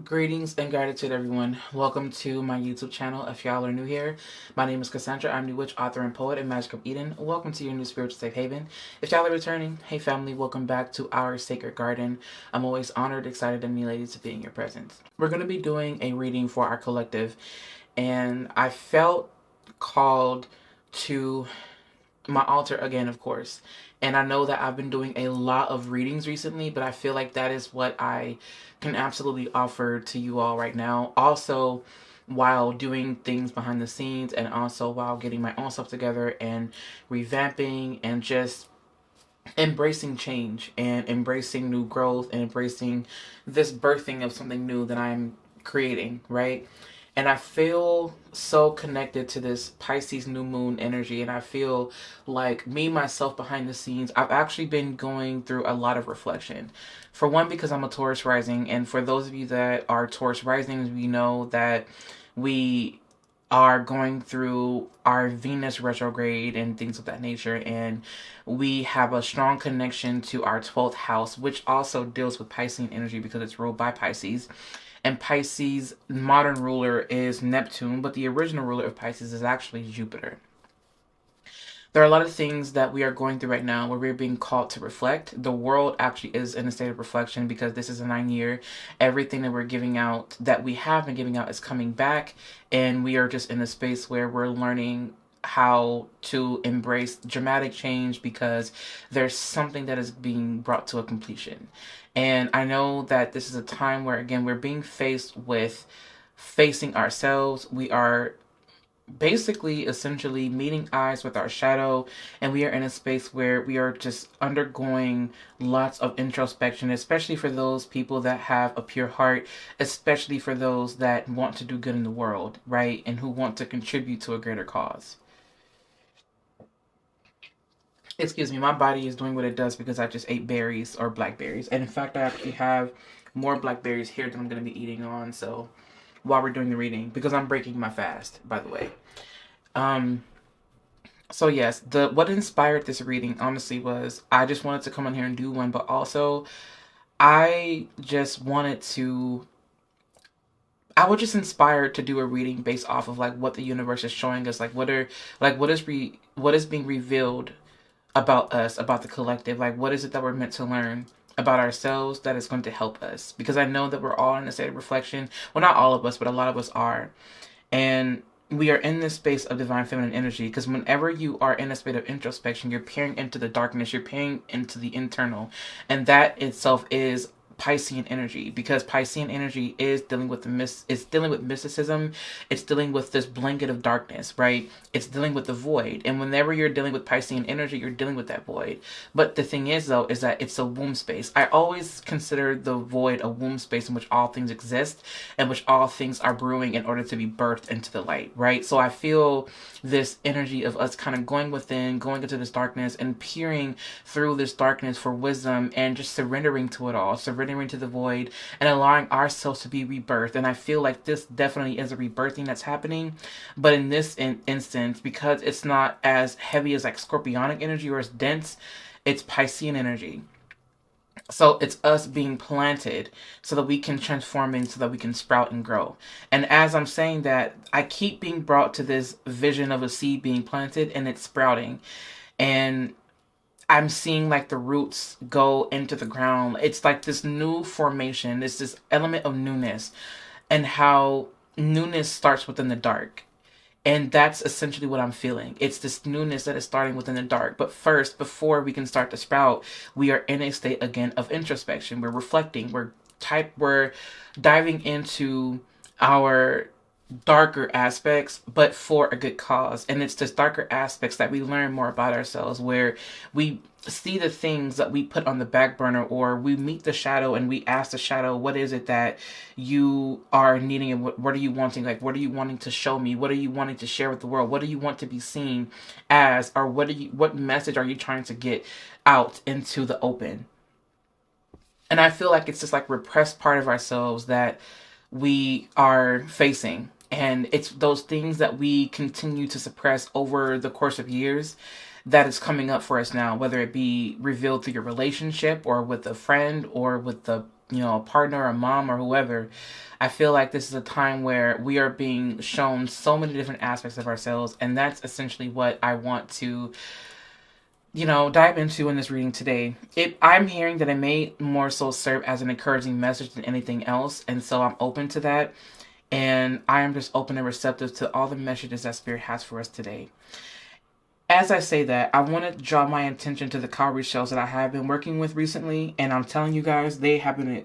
Greetings and gratitude, everyone. Welcome to my YouTube channel. If y'all are new here, my name is Cassandra. I'm the witch, author, and poet in Magic of Eden. Welcome to your new spiritual safe haven. If y'all are returning, hey family, welcome back to our sacred garden. I'm always honored, excited, and elated to be in your presence. We're going to be doing a reading for our collective, and I felt called to my altar again, of course. And I know that I've been doing a lot of readings recently, but I feel like that is what I can absolutely offer to you all right now. Also, while doing things behind the scenes and also while getting my own stuff together and revamping and just embracing change and embracing new growth and embracing this birthing of something new that I'm creating, right? And I feel so connected to this Pisces new moon energy. And I feel like me, myself, behind the scenes, I've actually been going through a lot of reflection. For one, because I'm a Taurus rising. And for those of you that are Taurus risings, we know that we are going through our Venus retrograde and things of that nature. And we have a strong connection to our 12th house, which also deals with Piscean energy because it's ruled by Pisces. And Pisces' modern ruler is Neptune, but the original ruler of Pisces is actually Jupiter. There are a lot of things that we are going through right now where we're being called to reflect. The world actually is in a state of reflection because this is a 9 year. Everything that we're giving out, that we have been giving out, is coming back. And we are just in a space where we're learning how to embrace dramatic change because there's something that is being brought to a completion. And I know that this is a time where, again, we're being faced with facing ourselves. We are basically essentially meeting eyes with our shadow, and we are in a space where we are just undergoing lots of introspection, especially for those people that have a pure heart, especially for those that want to do good in the world, right? And who want to contribute to a greater cause. Excuse me, my body is doing what it does because I just ate berries or blackberries. And in fact, I actually have more blackberries here that I'm going to be eating on. So while we're doing the reading, because I'm breaking my fast, by the way. Um, so yes, what inspired this reading honestly was I just wanted to come on here and do one, but also I just wanted to I was just inspired to do a reading based off of like what the universe is showing us, like what is being revealed about us, about the collective, like what is it that we're meant to learn about ourselves that is going to help us, because I know that we're all in a state of reflection. Well, not all of us, but a lot of us are. And we are in this space of divine feminine energy because whenever you are in a state of introspection, you're peering into the darkness, you're peering into the internal, and that itself is Piscean energy, because Piscean energy is dealing with it's dealing with mysticism, it's dealing with this blanket of darkness, right? It's dealing with the void. And whenever you're dealing with Piscean energy, you're dealing with that void. But the thing is though, is that it's a womb space. I always consider the void a womb space in which all things exist, in which all things are brewing in order to be birthed into the light, right? So I feel this energy of us kind of going within, going into this darkness and peering through this darkness for wisdom and just surrendering to it all, surrendering to the void and allowing ourselves to be rebirthed. And I feel like this definitely is a rebirthing that's happening. But in this instance, because it's not as heavy as like scorpionic energy or as dense, it's Piscean energy. So it's us being planted so that we can transform and so that we can sprout and grow. And as I'm saying that, I keep being brought to this vision of a seed being planted and it's sprouting. And I'm seeing like the roots go into the ground. It's like this new formation. It's this element of newness and how newness starts within the dark. And that's essentially what I'm feeling. It's this newness that is starting within the dark. But first, before we can start to sprout, we are in a state again of introspection. We're reflecting. We're diving into our darker aspects, but for a good cause. And it's this darker aspects that we learn more about ourselves, where we see the things that we put on the back burner, or we meet the shadow and we ask the shadow, what is it that you are needing, and what are you wanting? Like, what are you wanting to show me? What are you wanting to share with the world? What do you want to be seen as, or what message are you trying to get out into the open? And I feel like it's just like repressed part of ourselves that we are facing. And it's those things that we continue to suppress over the course of years that is coming up for us now, whether it be revealed through your relationship or with a friend or with the a partner, a mom, or whoever, I feel like this is a time where we are being shown so many different aspects of ourselves, and that's essentially what I want to dive into in this reading today. I'm hearing that it may more so serve as an encouraging message than anything else, and so I'm open to that. And I am just open and receptive to all the messages that Spirit has for us today. As I say that, I want to draw my attention to the cowrie shells that I have been working with recently, and I'm telling you guys, they've been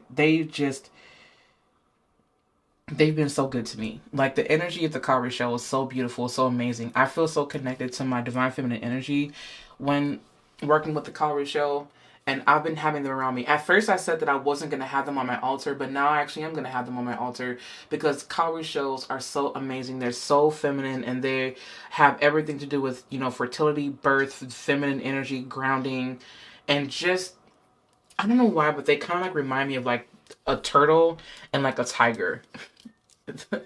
so good to me. Like, the energy of the cowrie shell is so beautiful, so amazing. I feel so connected to my divine feminine energy when working with the cowrie shell, and I've been having them around me. At first, I said that I wasn't going to have them on my altar, but now I actually am going to have them on my altar because cowrie shells are so amazing. They're so feminine, and they have everything to do with, fertility, birth, feminine energy, grounding, and just, I don't know why, but they kind of like remind me of like a turtle and like a tiger.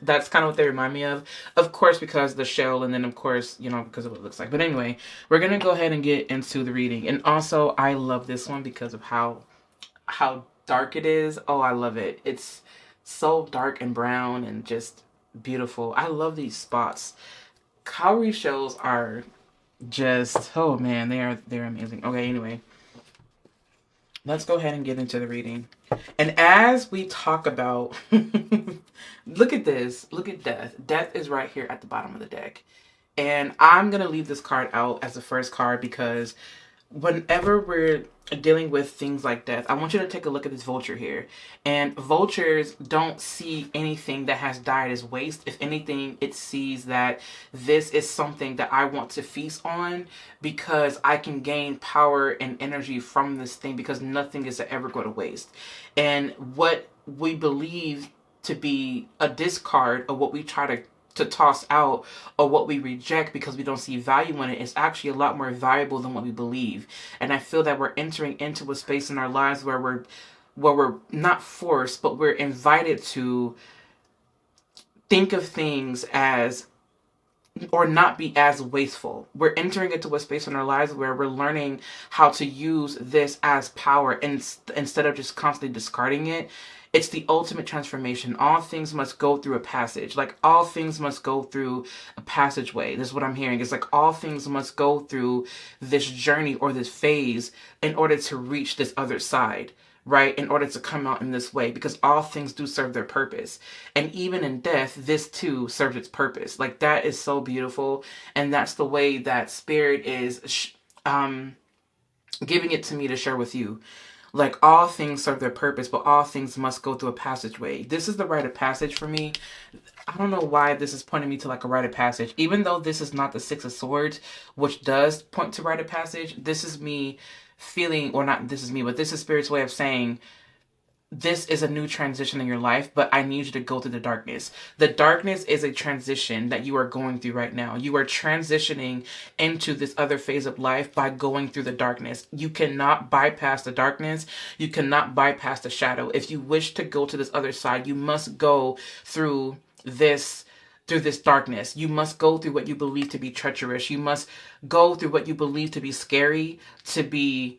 That's kind of what they remind me of. Of course, because the shell, and then of course, because of what it looks like. But anyway, we're gonna go ahead and get into the reading. And also, I love this one because of how dark it is. Oh, I love it. It's so dark and brown and just beautiful. I love these spots. Cowrie shells are just, oh man, they're amazing. Okay, anyway, let's go ahead and get into the reading. And as we talk about, look at this, look at death. Death is right here at the bottom of the deck. And I'm going to leave this card out as the first card because whenever we're dealing with things like death, I want you to take a look at this vulture here. And vultures don't see anything that has died as waste. If anything, it sees that this is something that I want to feast on because I can gain power and energy from this thing because nothing is ever going to waste. And what we believe to be a discard, or what we try to toss out, or what we reject because we don't see value in it, is actually a lot more valuable than what we believe. And I feel that we're entering into a space in our lives where we're not forced, but we're invited to think of things as, or not be as wasteful. We're entering into a space in our lives where we're learning how to use this as power, and instead of just constantly discarding it. It's the ultimate transformation. All things must go through a passage. Like, all things must go through a passageway. This is what I'm hearing. It's like all things must go through this journey or this phase in order to reach this other side, right? In order to come out in this way, because all things do serve their purpose. And even in death, this too serves its purpose. Like, that is so beautiful. And that's the way that Spirit is giving it to me to share with you. Like, all things serve their purpose, but all things must go through a passageway. This is the rite of passage for me. I don't know why this is pointing me to like a rite of passage. Even though this is not the Six of Swords, which does point to rite of passage, this is me feeling, or not this is me, but this is Spirit's way of saying, this is a new transition in your life, but I need you to go through the darkness. The darkness is a transition that you are going through right now. You are transitioning into this other phase of life by going through the darkness. You cannot bypass the darkness. You cannot bypass the shadow. If you wish to go to this other side, you must go through this darkness. You must go through what you believe to be treacherous. You must go through what you believe to be scary, to be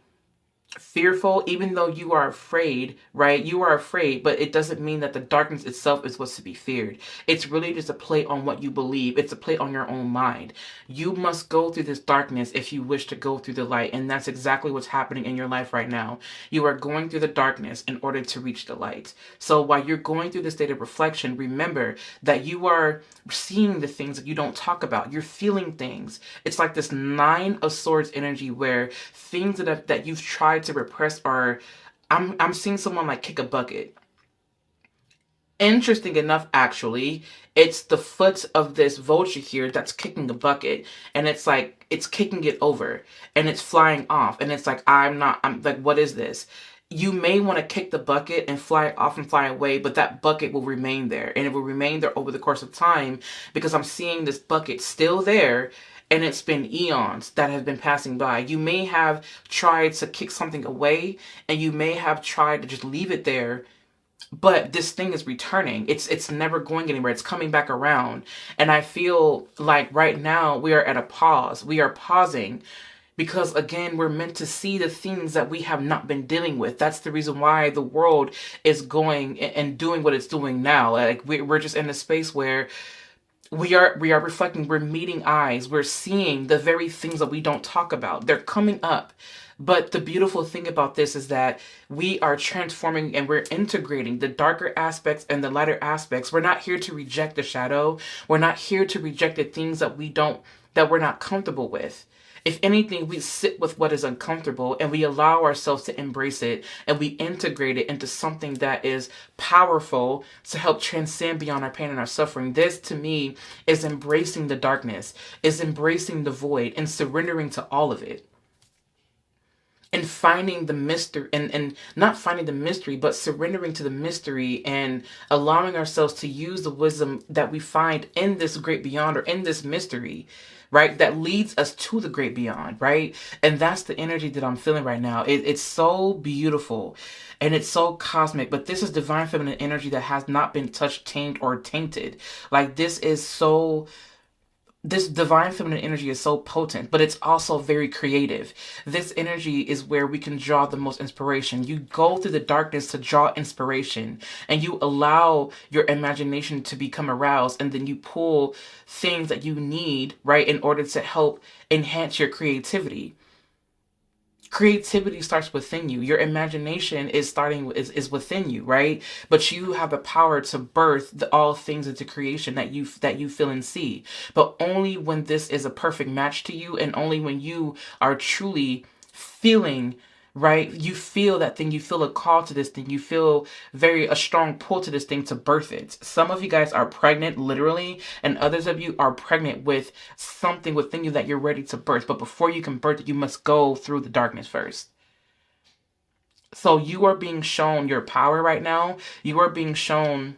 fearful, even though you are afraid, right? You are afraid, but it doesn't mean that the darkness itself is what's to be feared. It's really just a play on what you believe. It's a play on your own mind. You must go through this darkness if you wish to go through the light, and that's exactly what's happening in your life right now. You are going through the darkness in order to reach the light. So while you're going through this state of reflection, remember that you are seeing the things that you don't talk about. You're feeling things. It's like this Nine of Swords energy where things that you've tried to repress are, I'm seeing someone like kick a bucket. Interesting enough, actually, it's the foot of this vulture here that's kicking the bucket, and it's like it's kicking it over and it's flying off, and it's like, I'm like, what is this? You may want to kick the bucket and fly off and fly away, but that bucket will remain there, and it will remain there over the course of time, because I'm seeing this bucket still there. And it's been eons that have been passing by. You may have tried to kick something away, and you may have tried to just leave it there, but this thing is returning. It's never going anywhere. It's coming back around. And I feel like right now we are at a pause. We are pausing Because again, we're meant to see the things that we have not been dealing with. That's the reason why the world is going and doing what it's doing now. Like we're just in a space where we are reflecting, we're meeting eyes, we're seeing the very things that we don't talk about. They're coming up. But the beautiful thing about this is that we are transforming and we're integrating the darker aspects and the lighter aspects. We're not here to reject the shadow. We're not here to reject the things that we're not comfortable with. If anything, we sit with what is uncomfortable and we allow ourselves to embrace it, and we integrate it into something that is powerful to help transcend beyond our pain and our suffering. This, to me, is embracing the darkness, is embracing the void and surrendering to all of it. And finding the mystery, and not finding the mystery, but surrendering to the mystery and allowing ourselves to use the wisdom that we find in this great beyond, or in this mystery, right? That leads us to the great beyond, right? And that's the energy that I'm feeling right now. It's so beautiful and it's so cosmic, but this is divine feminine energy that has not been touched, tamed, or tainted. Like this divine feminine energy is so potent, but it's also very creative. This energy is where we can draw the most inspiration. You go through the darkness to draw inspiration, and you allow your imagination to become aroused, and then you pull things that you need, right, in order to help enhance your creativity. Creativity starts within you. Your imagination is within you, right? But you have the power to birth all things into creation that you feel and see. But only when this is a perfect match to you, and only when you are truly feeling, right? You feel that thing, you feel a call to this thing, you feel a strong pull to this thing to birth it. Some of you guys are pregnant, literally, and others of you are pregnant with something within you that you're ready to birth. But before you can birth it, you must go through the darkness first. So you are being shown your power right now. You are being shown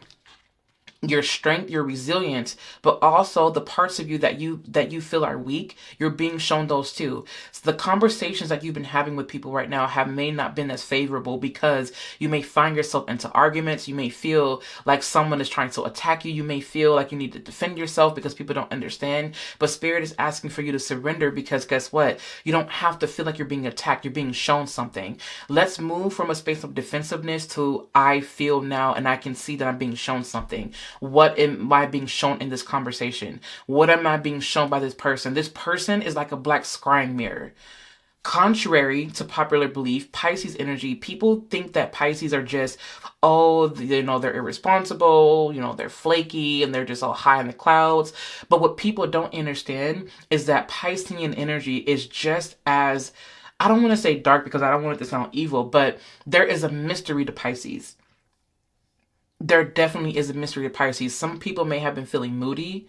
your strength, your resilience, but also the parts of you that you feel are weak. You're being shown those too. So the conversations that you've been having with people right now may not been as favorable, because you may find yourself into arguments. You may feel like someone is trying to attack you. You may feel like you need to defend yourself because people don't understand. But Spirit is asking for you to surrender, because guess what? You don't have to feel like you're being attacked. You're being shown something. Let's move from a space of defensiveness to I feel now and I can see that I'm being shown something. What am I being shown in this conversation? What am I being shown by this person? This person is like a black scrying mirror. Contrary to popular belief, Pisces energy, people think that Pisces are just, they're irresponsible, they're flaky, and they're just all high in the clouds. But what people don't understand is that Piscean energy is just as, I don't want to say dark because I don't want it to sound evil, but there is a mystery to Pisces. There definitely is a mystery to Pisces. Some people may have been feeling moody.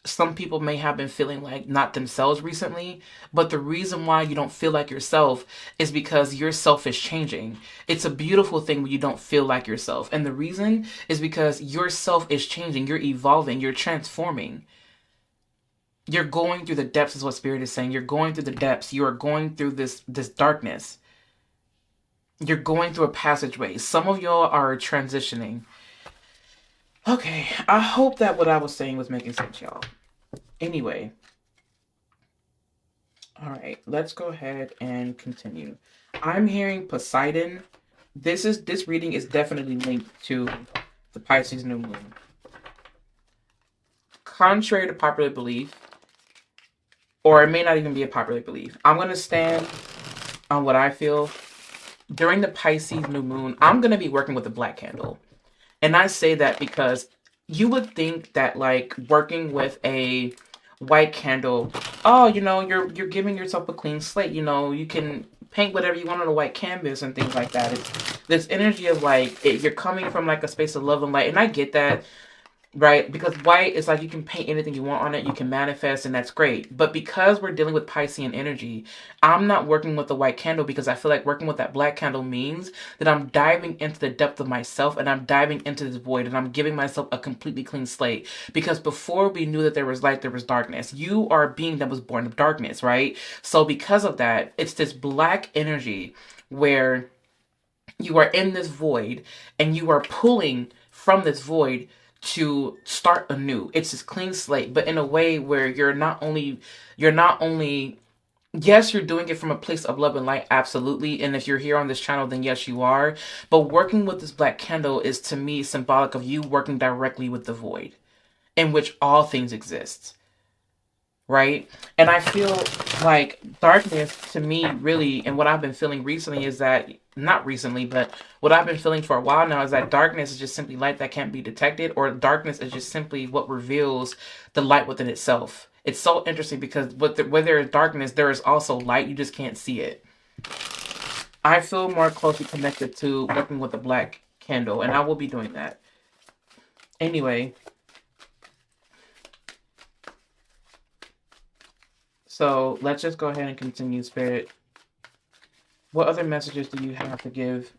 Some people may have been feeling like not themselves recently. But the reason why you don't feel like yourself is because yourself is changing. It's a beautiful thing when you don't feel like yourself. And the reason is because yourself is changing. You're evolving. You're transforming. You're going through the depths is what Spirit is saying. You're going through the depths. You are going through this darkness. You're going through a passageway. Some of y'all are transitioning. Okay, I hope that what I was saying was making sense, y'all. Anyway. All right, let's go ahead and continue. I'm hearing Poseidon. This reading is definitely linked to the Pisces new moon. Contrary to popular belief, or it may not even be a popular belief, I'm going to stand on what I feel. During the Pisces new moon, I'm going to be working with a black candle. And I say that because you would think that like working with a white candle, you're giving yourself a clean slate. You can paint whatever you want on a white canvas and things like that. It's this energy of like, you're coming from like a space of love and light. And I get that. Right? Because white is like you can paint anything you want on it, you can manifest, and that's great. But because we're dealing with Piscean energy, I'm not working with the white candle, because I feel like working with that black candle means that I'm diving into the depth of myself, and I'm diving into this void, and I'm giving myself a completely clean slate. Because before we knew that there was light, there was darkness. You are a being that was born of darkness, right? So because of that, it's this black energy where you are in this void, and you are pulling from this void to start anew. It's this clean slate, but in a way where you're not only Yes, you're doing it from a place of love and light, absolutely. And if you're here on this channel, then yes, you are. But working with this black candle is to me symbolic of you working directly with the void in which all things exist. Right? And I feel like darkness to me really, and what I've been feeling recently is that, not recently, but what I've been feeling for a while now is that darkness is just simply light that can't be detected, or darkness is just simply what reveals the light within itself. It's so interesting because where there is darkness, there is also light. You just can't see it. I feel more closely connected to working with a black candle, and I will be doing that. Anyway, so let's just go ahead and continue, Spirit. What other messages do you have to give?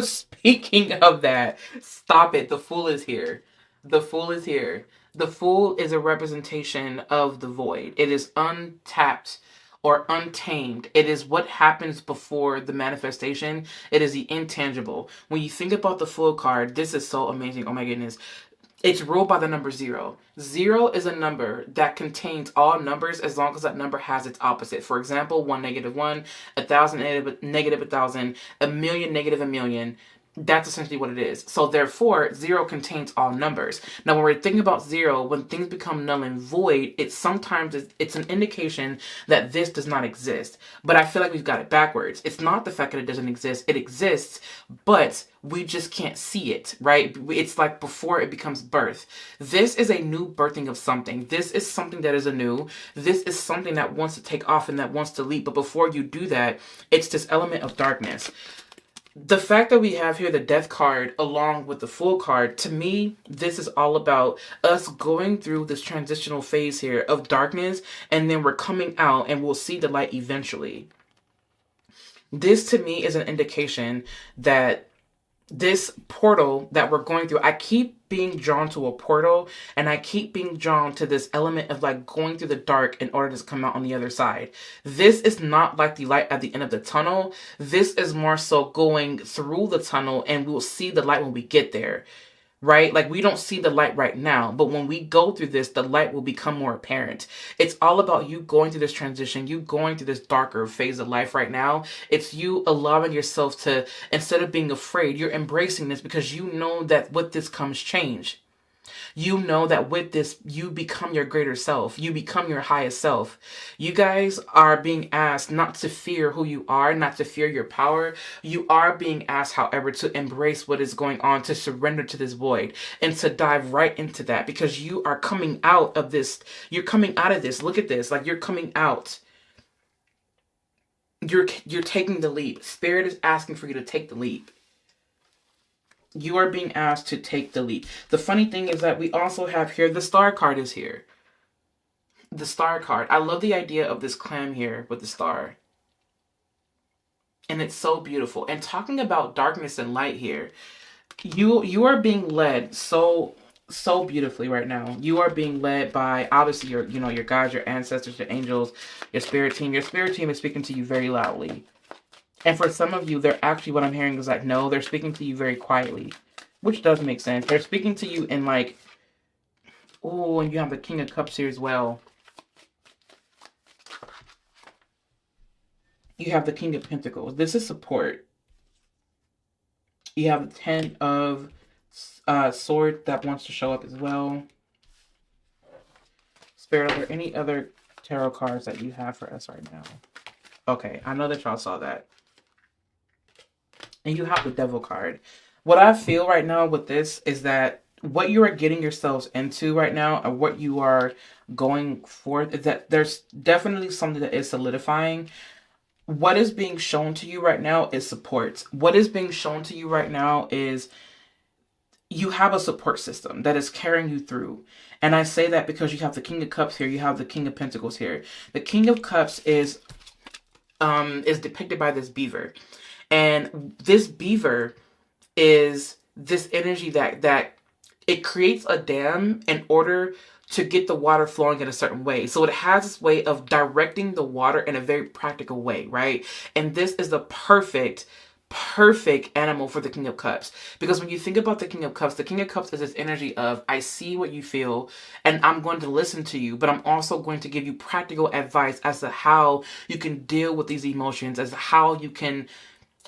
Speaking of that, stop it. The Fool is here. The Fool is here. The Fool is a representation of the void. It is untapped or untamed. It is what happens before the manifestation. It is the intangible. When you think about the Fool card, this is so amazing. Oh my goodness. It's ruled by the number 0. 0 is a number that contains all numbers as long as that number has its opposite. For example, 1 negative 1, 1,000 negative 1,000, a million negative a million. That's essentially what it is. So therefore, 0 contains all numbers. Now, when we're thinking about 0, when things become null and void, it's an indication that this does not exist. But I feel like we've got it backwards. It's not the fact that it doesn't exist. It exists, but we just can't see it, right? It's like before it becomes birth. This is a new birthing of something. This is something that is anew. This is something that wants to take off and that wants to leap. But before you do that, it's this element of darkness. The fact that we have here the Death card along with the Fool card, to me, this is all about us going through this transitional phase here of darkness, and then we're coming out and we'll see the light eventually. This to me is an indication that this portal that we're going through, I keep being drawn to a portal, and I keep being drawn to this element of like going through the dark in order to come out on the other side. This is not like the light at the end of the tunnel. This is more so going through the tunnel, and we'll see the light when we get there. Right? Like we don't see the light right now, but when we go through this, the light will become more apparent. It's all about you going through this transition, you going through this darker phase of life right now. It's you allowing yourself to, instead of being afraid, you're embracing this because you know that with this comes change. You know that with this, you become your greater self. You become your highest self. You guys are being asked not to fear who you are, not to fear your power. You are being asked, however, to embrace what is going on, to surrender to this void, and to dive right into that because you are coming out of this. You're coming out of this. Look at this. Like you're coming out. You're taking the leap. Spirit is asking for you to take the leap. You are being asked to take the leap. The funny thing is that we also have here, the Star card is here. The Star card. I love the idea of this clam here with the star. And it's so beautiful. And talking about darkness and light here, you are being led so beautifully right now. You are being led by obviously your guides, your ancestors, your angels, your spirit team. Your spirit team is speaking to you very loudly. And for some of you, they're actually, what I'm hearing is like, no, they're speaking to you very quietly, which does make sense. They're speaking to you in like, oh, and you have the King of Cups here as well. You have the King of Pentacles. This is support. You have the Ten of Swords that wants to show up as well. Spirit, are there any other tarot cards that you have for us right now? Okay, I know that y'all saw that. And you have the Devil card. What I feel right now with this is that what you are getting yourselves into right now, or what you are going for, is that there's definitely something that is solidifying. What is being shown to you right now is support. What is being shown to you right now is you have a support system that is carrying you through. And I say that because you have the King of Cups here, you have the King of Pentacles here. The King of Cups is depicted by this beaver. And this beaver is this energy that it creates a dam in order to get the water flowing in a certain way. So it has this way of directing the water in a very practical way, right? And this is the perfect perfect animal for the King of Cups. Because when you think about the King of Cups is this energy of, I see what you feel and I'm going to listen to you, but I'm also going to give you practical advice as to how you can deal with these emotions,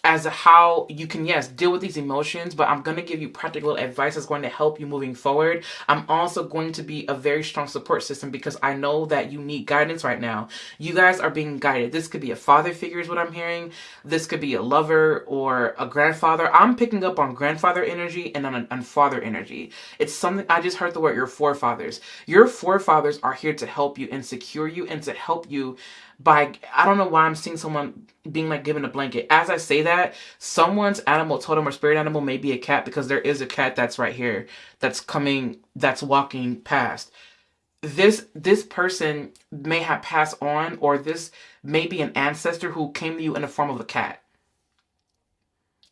yes, deal with these emotions, but I'm going to give you practical advice that's going to help you moving forward. I'm also going to be a very strong support system because I know that you need guidance right now. You guys are being guided. This could be a father figure is what I'm hearing. This could be a lover or a grandfather. I'm picking up on grandfather energy and on father energy. It's something, I just heard the word your forefathers. Your forefathers are here to help you and secure you and to help you by, I don't know why I'm seeing someone being like given a blanket. As I say that, someone's animal totem or spirit animal may be a cat, because there is a cat that's right here, that's walking past. This person may have passed on, or this may be an ancestor who came to you in the form of a cat.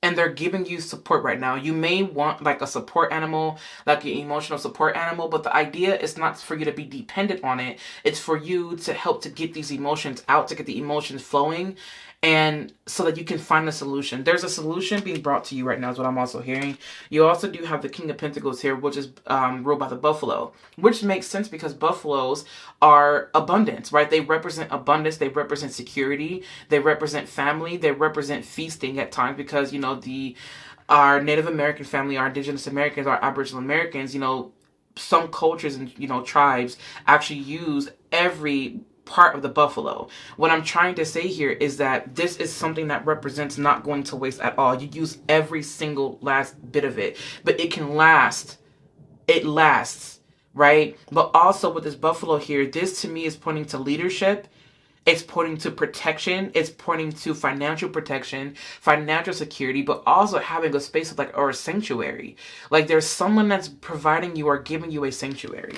And they're giving you support right now. You may want like a support animal, like an emotional support animal, but the idea is not for you to be dependent on it. It's for you to help to get these emotions out, to get the emotions flowing, and so that you can find a solution. There's a solution being brought to you right now is what I'm also hearing. You also do have the King of Pentacles here, which is ruled by the buffalo, which makes sense because buffaloes are abundance, right? They represent abundance. They represent security. They represent family. They represent feasting at times because, you know, our Native American family, our Indigenous Americans, our Aboriginal Americans, you know, some cultures and, you know, tribes actually use every part of the buffalo. What I'm trying to say here is that this is something that represents not going to waste at all. You use every single last bit of it, but it can last. It lasts, right? But also with this buffalo here, this to me is pointing to leadership. It's pointing to protection. It's pointing to financial protection, financial security, but also having a space of or a sanctuary. Like there's someone that's providing you or giving you a sanctuary.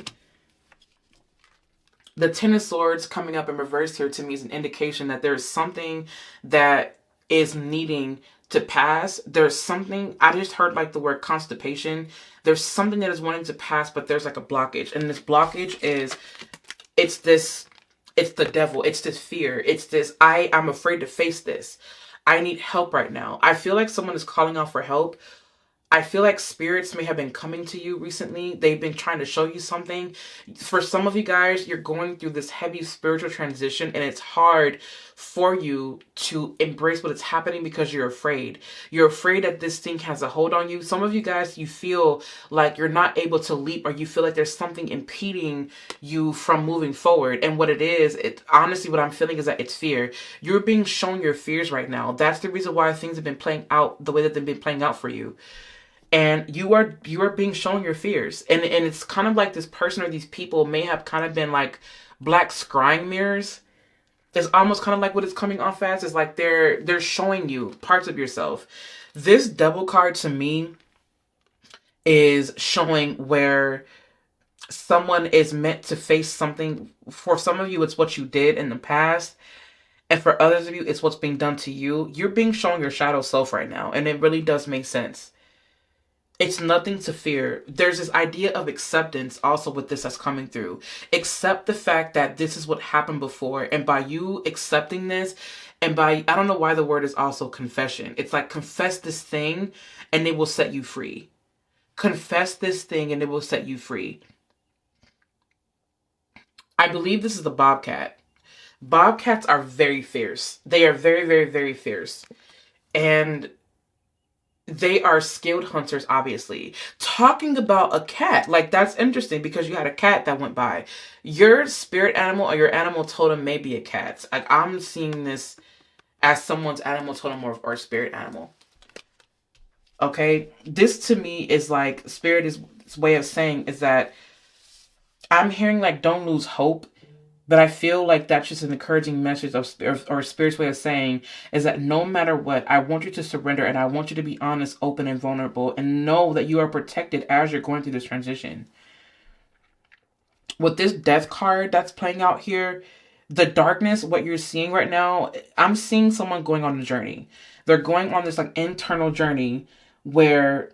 The Ten of Swords coming up in reverse here to me is an indication that there is something that is needing to pass. There's something, I just heard like the word constipation. There's something that is wanting to pass, but there's like a blockage. And this blockage is, it's the devil. It's this fear. It's this, I'm afraid to face this. I need help right now. I feel like someone is calling out for help. I feel like spirits may have been coming to you recently. They've been trying to show you something. For some of you guys, you're going through this heavy spiritual transition and it's hard for you to embrace what is happening because you're afraid. You're afraid that this thing has a hold on you. Some of you guys, you feel like you're not able to leap, or you feel like there's something impeding you from moving forward. And what it is, honestly, what I'm feeling is that it's fear. You're being shown your fears right now. That's the reason why things have been playing out the way that they've been playing out for you. And you are being shown your fears. And it's kind of like this person or these people may have kind of been like black scrying mirrors. It's almost kind of like what it's coming off as. Is like they're showing you parts of yourself. This Devil card to me is showing where someone is meant to face something. For some of you, it's what you did in the past. And for others of you, it's what's being done to you. You're being shown your shadow self right now. And it really does make sense. It's nothing to fear. There's this idea of acceptance also with this that's coming through. Accept the fact that this is what happened before. And by you accepting this, and by, I don't know why the word is also confession. It's like confess this thing and it will set you free. Confess this thing and it will set you free. I believe this is the bobcat. Bobcats are very fierce. They are very, very, very fierce. And they are skilled hunters, obviously. Talking about a cat, like that's interesting because you had a cat that went by. Your spirit animal or your animal totem may be a cat. Like I'm seeing this as someone's animal totem or spirit animal. Okay, this to me is like spirit is way of saying is that I'm hearing like don't lose hope. But I feel like that's just an encouraging message or Spirit's way of saying is that no matter what, I want you to surrender and I want you to be honest, open, and vulnerable and know that you are protected as you're going through this transition. With this Death card that's playing out here, the darkness, what you're seeing right now, I'm seeing someone going on a journey. They're going on this like internal journey where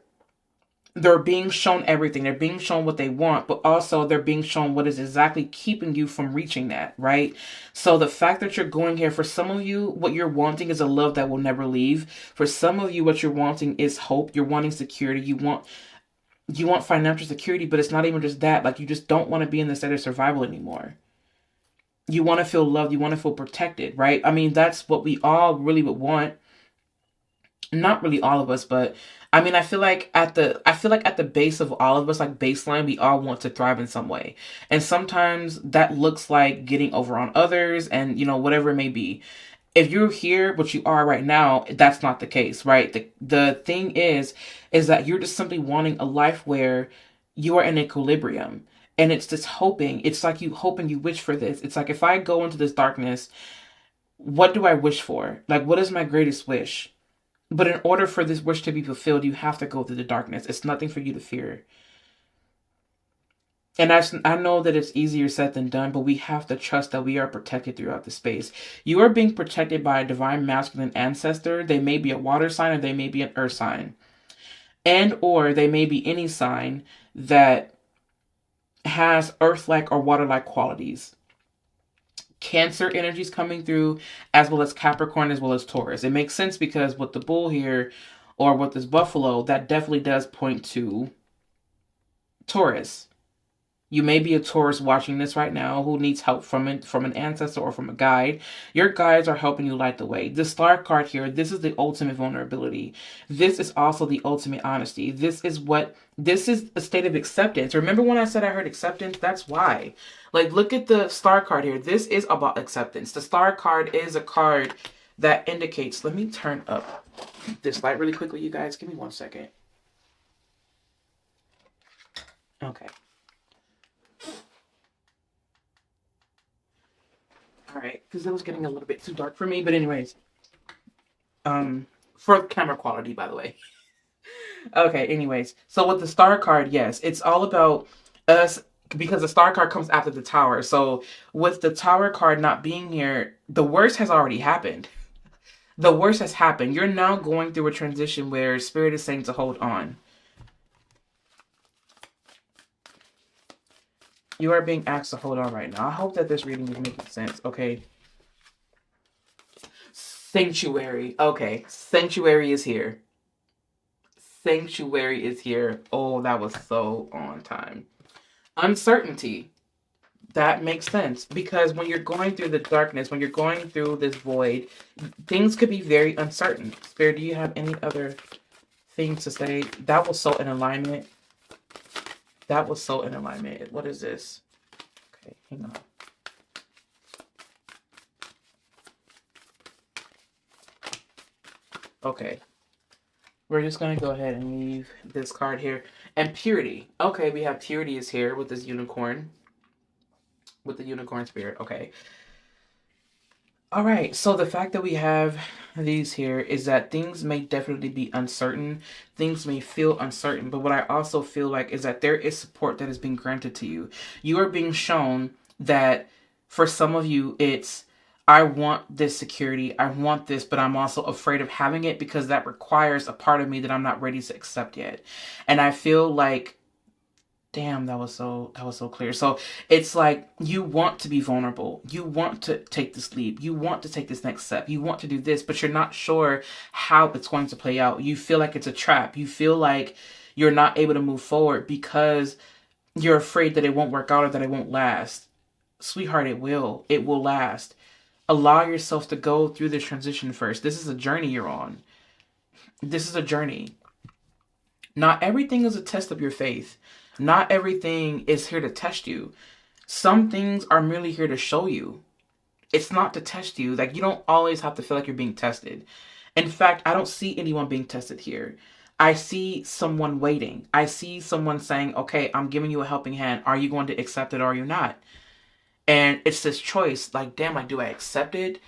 they're being shown everything. They're being shown what they want, but also they're being shown what is exactly keeping you from reaching that, right? So the fact that you're going here, for some of you, what you're wanting is a love that will never leave. For some of you, what you're wanting is hope. You're wanting security. You want financial security, but it's not even just that. Like, you just don't want to be in the state of survival anymore. You want to feel loved. You want to feel protected, right? I mean, that's what we all really would want. Not really all of us, but I mean, I feel like at the base of all of us, like baseline, we all want to thrive in some way. And sometimes that looks like getting over on others and, whatever it may be. If you're here, what you are right now, that's not the case, right? The thing is that you're just simply wanting a life where you are in equilibrium. And it's just hoping. It's like you hope and you wish for this. It's like, if I go into this darkness, what do I wish for? Like, what is my greatest wish? But in order for this wish to be fulfilled, you have to go through the darkness. It's nothing for you to fear. And I know that it's easier said than done, but we have to trust that we are protected throughout the space. You are being protected by a divine masculine ancestor. They may be a water sign or they may be an earth sign. And or they may be any sign that has earth-like or water-like qualities. Cancer energies coming through, as well as Capricorn, as well as Taurus. It makes sense because with the bull here, or with this buffalo, that definitely does point to Taurus. You may be a Taurus watching this right now who needs help from an ancestor or from a guide. Your guides are helping you light the way. The star card here, this is the ultimate vulnerability. This is also the ultimate honesty. This is a state of acceptance. Remember when I said I heard acceptance? That's why. Like, look at the star card here. This is about acceptance. The star card is a card that indicates, let me turn up this light really quickly, you guys. Give me 1 second. Okay. All right, because it was getting a little bit too dark for me. But anyways, for camera quality, by the way. Okay, anyways. So with the star card, yes, it's all about us, because the star card comes after the tower. So with the tower card not being here, the worst has already happened. The worst has happened. You're now going through a transition where Spirit is saying to hold on. You are being asked to hold on right now. I hope that this reading is making sense. Okay. Sanctuary. Okay. Sanctuary is here. Sanctuary is here. Oh, that was so on time. Uncertainty. That makes sense, because when you're going through the darkness, when you're going through this void, things could be very uncertain. Spirit, do you have any other things to say? That was so in alignment. That was so in alignment. What is this? Okay, hang on. Okay. We're just going to go ahead and leave this card here. And purity. Okay, we have purity is here with this unicorn. With the unicorn spirit. Okay. All right. So the fact that we have these here is that things may definitely be uncertain. Things may feel uncertain. But what I also feel like is that there is support that is being granted to you. You are being shown that for some of you, it's, I want this security. I want this, but I'm also afraid of having it because that requires a part of me that I'm not ready to accept yet. And I feel like, damn, that was so clear. So it's like you want to be vulnerable. You want to take this leap. You want to take this next step. You want to do this, but you're not sure how it's going to play out. You feel like it's a trap. You feel like you're not able to move forward because you're afraid that it won't work out or that it won't last. Sweetheart, it will. It will last. Allow yourself to go through this transition first. This is a journey you're on. This is a journey. Not everything is a test of your faith. Not everything is here to test you. Some things are merely here to show you. It's not to test you. Like, you don't always have to feel like you're being tested. In fact, I don't see anyone being tested here. I see someone waiting. I see someone saying, okay, I'm giving you a helping hand. Are you going to accept it or are you not? And it's this choice. Like, damn, like, do I accept it?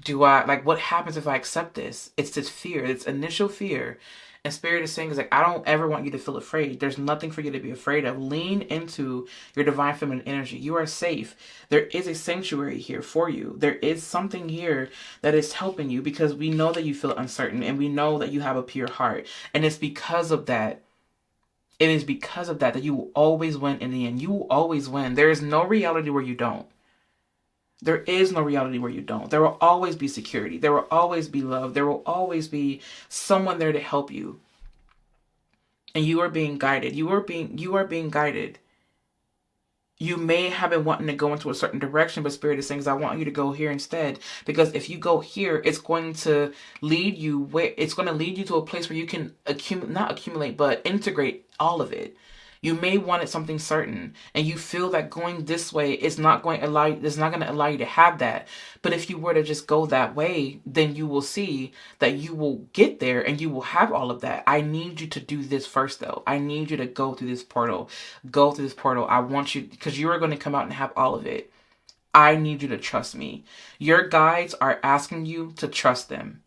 What happens if I accept this? It's this fear. It's initial fear. And Spirit is saying, is like, I don't ever want you to feel afraid. There's nothing for you to be afraid of. Lean into your divine feminine energy. You are safe. There is a sanctuary here for you. There is something here that is helping you because we know that you feel uncertain and we know that you have a pure heart. And it's because of that It is because of that that you will always win in the end. You will always win. There is no reality where you don't. There is no reality where you don't. There will always be security. There will always be love. There will always be someone there to help you. And you are being guided. You are being guided. You may have been wanting to go into a certain direction, but Spirit is saying, I want you to go here instead. Because if you go here, it's going to lead you to a place where you can not accumulate, but integrate all of it. You may want something certain, and you feel that going this way is not going to allow you to have that. But if you were to just go that way, then you will see that you will get there and you will have all of that. I need you to do this first, though. I need you to go through this portal. Go through this portal. I want you, because you are going to come out and have all of it. I need you to trust me. Your guides are asking you to trust them.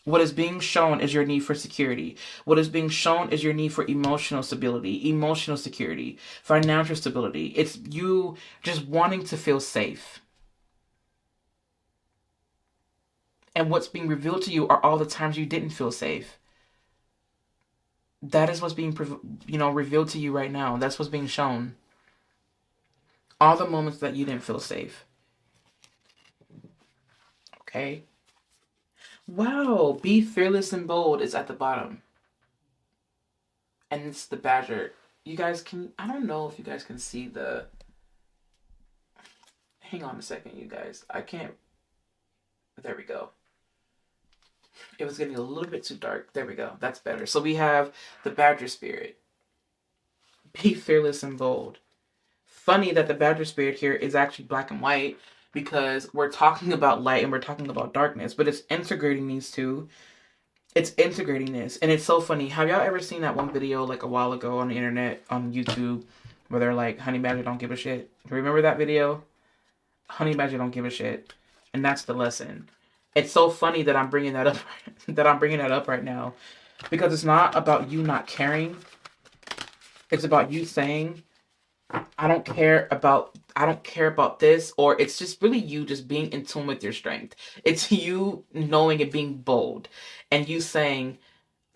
What is being shown is your need for security. What is being shown is your need for emotional stability, emotional security, financial stability. It's you just wanting to feel safe. And what's being revealed to you are all the times you didn't feel safe. That is what's being, revealed to you right now. That's what's being shown. All the moments that you didn't feel safe. Okay? Wow, be fearless and bold is at the bottom. And it's the badger. You guys I don't know if you guys can see the, hang on a second, you guys. I can't, there we go. It was getting a little bit too dark. There we go. That's better. So we have the badger spirit. Be fearless and bold. Funny that the badger spirit here is actually black and white, because we're talking about light and we're talking about darkness, but it's integrating these two. It's integrating this. And it's so funny. Have y'all ever seen that one video like a while ago on the internet, on YouTube, where they're like, honey badger don't give a shit? Remember that video? Honey badger don't give a shit. And that's the lesson. It's so funny that I'm bringing that up, right now, because it's not about you not caring. It's about you saying, I don't care about this, or it's just really you just being in tune with your strength. It's you knowing and being bold, and you saying,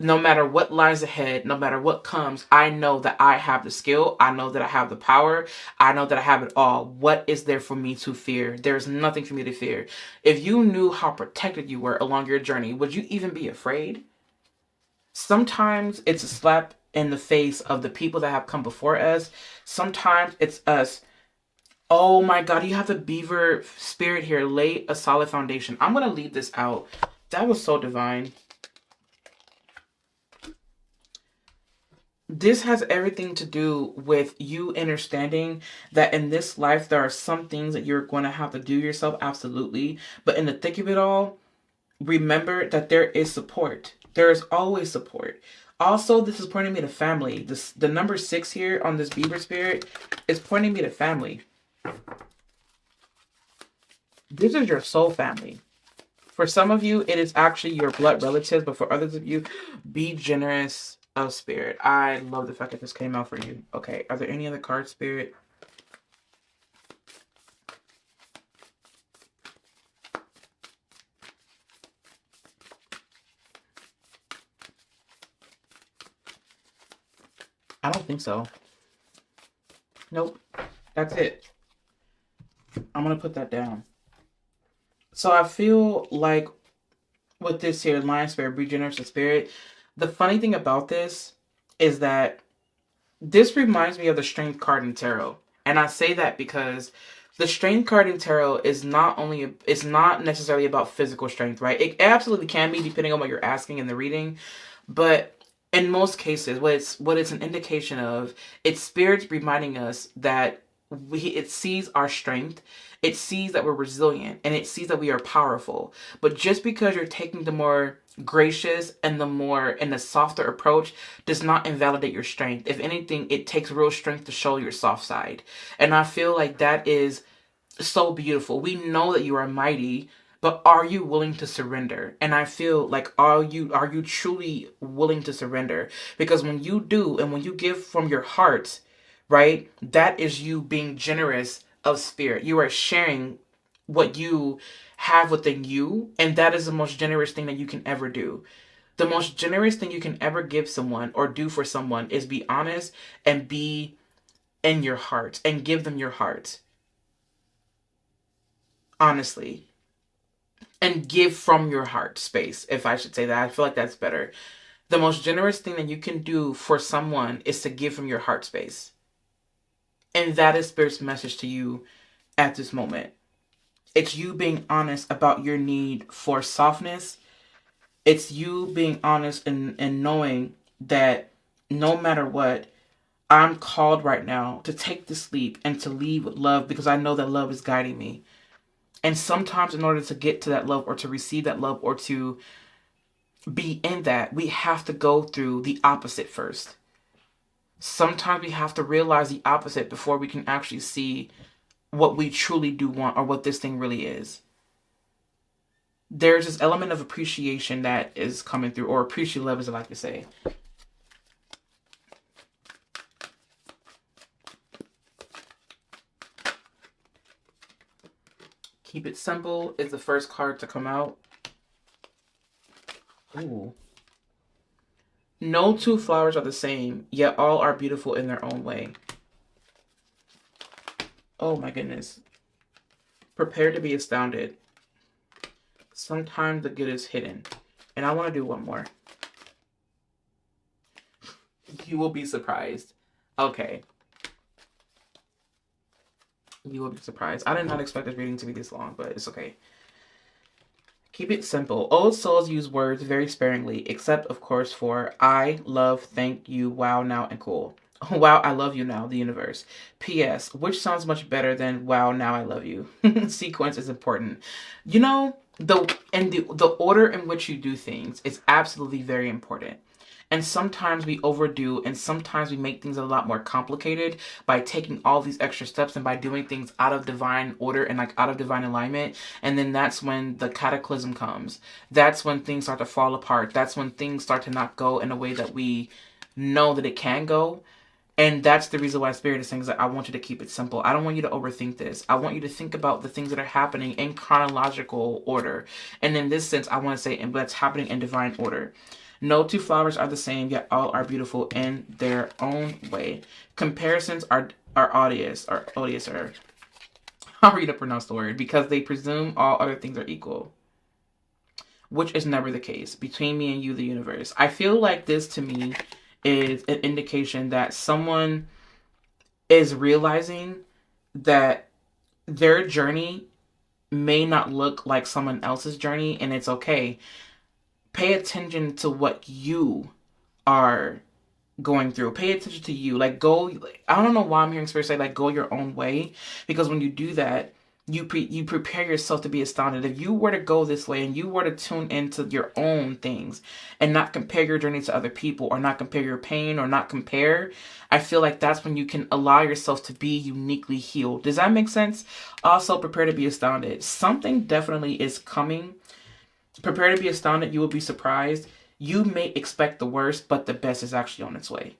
no matter what lies ahead, no matter what comes, I know that I have the skill. I know that I have the power. I know that I have it all. What is there for me to fear? There's nothing for me to fear. If you knew how protected you were along your journey, would you even be afraid? Sometimes it's a slap in the face of the people that have come before us. Sometimes it's us. Oh my God, you have the beaver spirit here. Lay a solid foundation. I'm going to leave this out. That was so divine. This has everything to do with you understanding that in this life, there are some things that you're going to have to do yourself. Absolutely. But in the thick of it all, remember that there is support. There is always support. Also, this is pointing me to family. The number 6 here on this beaver spirit is pointing me to family. This is your soul family. For some of you, it is actually your blood relatives, but for others of you, be generous of spirit. I love the fact that this came out for you. Okay, are there any other cards, spirit? I don't think so. Nope. That's it. I'm going to put that down. So I feel like with this here, Lion Spirit, be generous of spirit. The funny thing about this is that this reminds me of the Strength card in Tarot. And I say that because the Strength card in Tarot is not necessarily about physical strength, right? It absolutely can be, depending on what you're asking in the reading. But in most cases, what it's an indication of, it's spirits reminding us that it sees our strength, it sees that we're resilient, and it sees that we are powerful. But just because you're taking the more gracious and the softer approach does not invalidate your strength. If anything, it takes real strength to show your soft side. And I feel like that is so beautiful. We know that you are mighty, but are you willing to surrender? And I feel like, are you truly willing to surrender? Because when you do, and when you give from your heart, right, that is you being generous of spirit. You are sharing what you have within you, and that is the most generous thing that you can ever do. The most generous thing you can ever give someone or do for someone is be honest and be in your heart and give them your heart. Honestly. And give from your heart space, if I should say that. I feel like that's better. The most generous thing that you can do for someone is to give from your heart space. And that is Spirit's message to you at this moment. It's you being honest about your need for softness. It's you being honest and knowing that no matter what, I'm called right now to take this leap and to lead with love because I know that love is guiding me. And sometimes in order to get to that love or to receive that love or to be in that, we have to go through the opposite first. Sometimes we have to realize the opposite before we can actually see what we truly do want or what this thing really is. There's this element of appreciation that is coming through, or appreciate love as I like to say. Keep it simple is the first card to come out. Ooh. No two flowers are the same, yet all are beautiful in their own way. Oh my goodness. Prepare to be astounded. Sometimes the good is hidden. And I want to do one more. You will be surprised. Okay. You will be surprised. I did not expect this reading to be this long, but it's okay. Keep it simple. Old souls use words very sparingly, except, of course, for I, love, thank you, wow, now, and cool. Wow, I love you now, the universe. P.S. Which sounds much better than wow, now I love you. Sequence is important. You know, the order in which you do things is absolutely very important. And sometimes we overdo, and sometimes we make things a lot more complicated by taking all these extra steps and by doing things out of divine order and like out of divine alignment. And then that's when the cataclysm comes. That's when things start to fall apart. That's when things start to not go in a way that we know that it can go. And that's the reason why Spirit is saying is that I want you to keep it simple. I don't want you to overthink this. I want you to think about the things that are happening in chronological order. And in this sense, I want to say that's happening in divine order. No two flowers are the same, yet all are beautiful in their own way. Comparisons are odious, or how are you to pronounce the word? Because they presume all other things are equal, which is never the case. Between me and you, the universe. I feel like this to me is an indication that someone is realizing that their journey may not look like someone else's journey, and it's okay. Pay attention to what you are going through. Pay attention to you. Like, go, I don't know why I'm hearing Spirit say, like, go your own way. Because when you do that, you prepare yourself to be astounded. If you were to go this way and you were to tune into your own things and not compare your journey to other people or not compare your pain or not compare, I feel like that's when you can allow yourself to be uniquely healed. Does that make sense? Also, prepare to be astounded. Something definitely is coming. Prepare to be astounded. You will be surprised. You may expect the worst, but the best is actually on its way.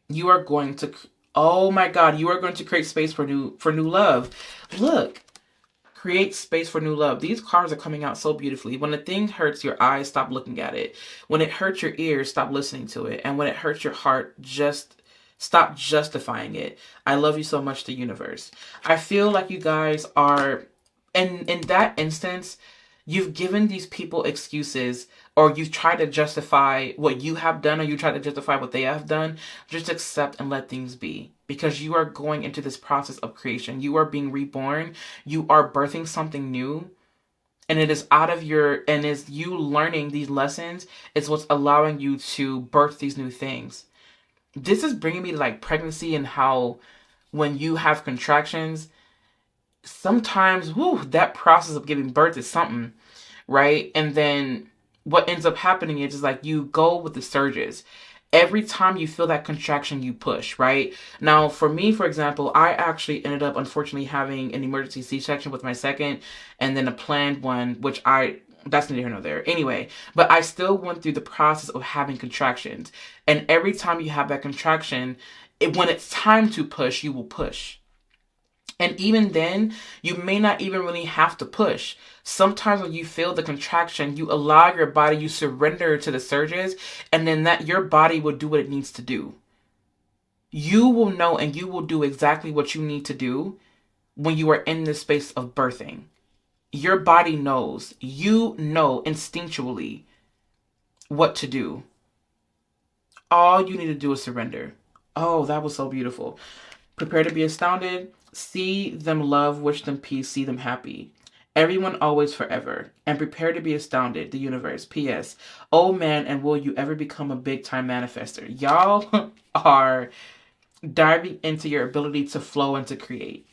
You are going to, oh my God, you are going to create space for new love. Look, create space for new love. These cards are coming out so beautifully. When a thing hurts your eyes, stop looking at it. When it hurts your ears, stop listening to it. And when it hurts your heart, just stop justifying it. I love you so much, the universe. I feel like you guys are, in that instance, you've given these people excuses, or you've tried to justify what you have done, or you try to justify what they have done. Just accept and let things be. Because you are going into this process of creation. You are being reborn. You are birthing something new. And it is out of and is you learning these lessons is what's allowing you to birth these new things. This is bringing me to like pregnancy and how when you have contractions, sometimes, that process of giving birth is something, right? And then what ends up happening is like you go with the surges. Every time you feel that contraction, you push, right? Now, for me, for example, I actually ended up, unfortunately, having an emergency C-section with my second, and then a planned one, which that's neither here nor there. Anyway, but I still went through the process of having contractions. And every time you have that contraction, when it's time to push, you will push. And even then, you may not even really have to push. Sometimes when you feel the contraction, you allow your body, you surrender to the surges, and then that your body will do what it needs to do. You will know and you will do exactly what you need to do when you are in this space of birthing. Your body knows. You know instinctually what to do. All you need to do is surrender. Oh, that was so beautiful. Prepare to be astounded. See them love, wish them peace, see them happy. Everyone always forever. And prepare to be astounded. The universe. P.S. Oh man, and will you ever become a big time manifester? Y'all are diving into your ability to flow and to create.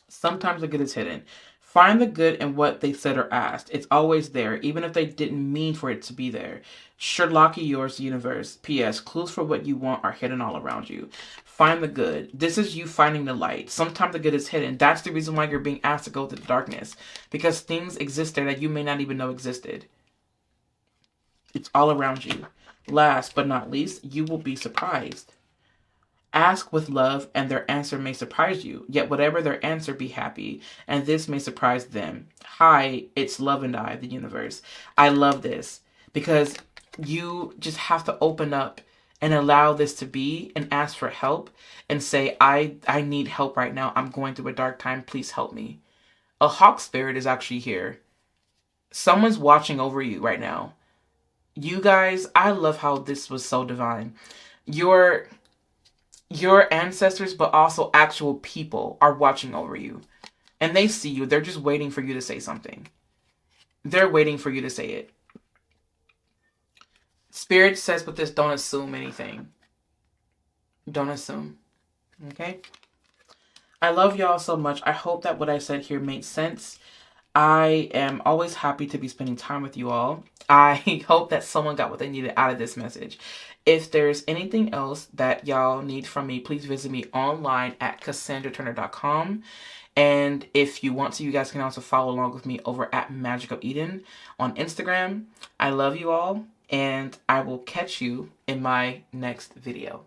Sometimes the good is hidden. Find the good in what they said or asked. It's always there, even if they didn't mean for it to be there. Sherlocky yours, universe. P.S. Clues for what you want are hidden all around you. Find the good. This is you finding the light. Sometimes the good is hidden. That's the reason why you're being asked to go to the darkness. Because things exist there that you may not even know existed. It's all around you. Last but not least, you will be surprised. Ask with love, and their answer may surprise you. Yet whatever their answer, be happy, and this may surprise them. Hi, it's Love and I, the universe. I love this because you just have to open up and allow this to be and ask for help and say, I need help right now. I'm going through a dark time. Please help me. A hawk spirit is actually here. Someone's watching over you right now. You guys, I love how this was so divine. Your ancestors, but also actual people are watching over you. And they see you. They're just waiting for you to say something. They're waiting for you to say it. Spirit says with this, don't assume anything. Don't assume. Okay? I love y'all so much. I hope that what I said here made sense. I am always happy to be spending time with you all. I hope that someone got what they needed out of this message. If there's anything else that y'all need from me, please visit me online at CassandraTurner.com. And if you want to, you guys can also follow along with me over at Magic of Eden on Instagram. I love you all, and I will catch you in my next video.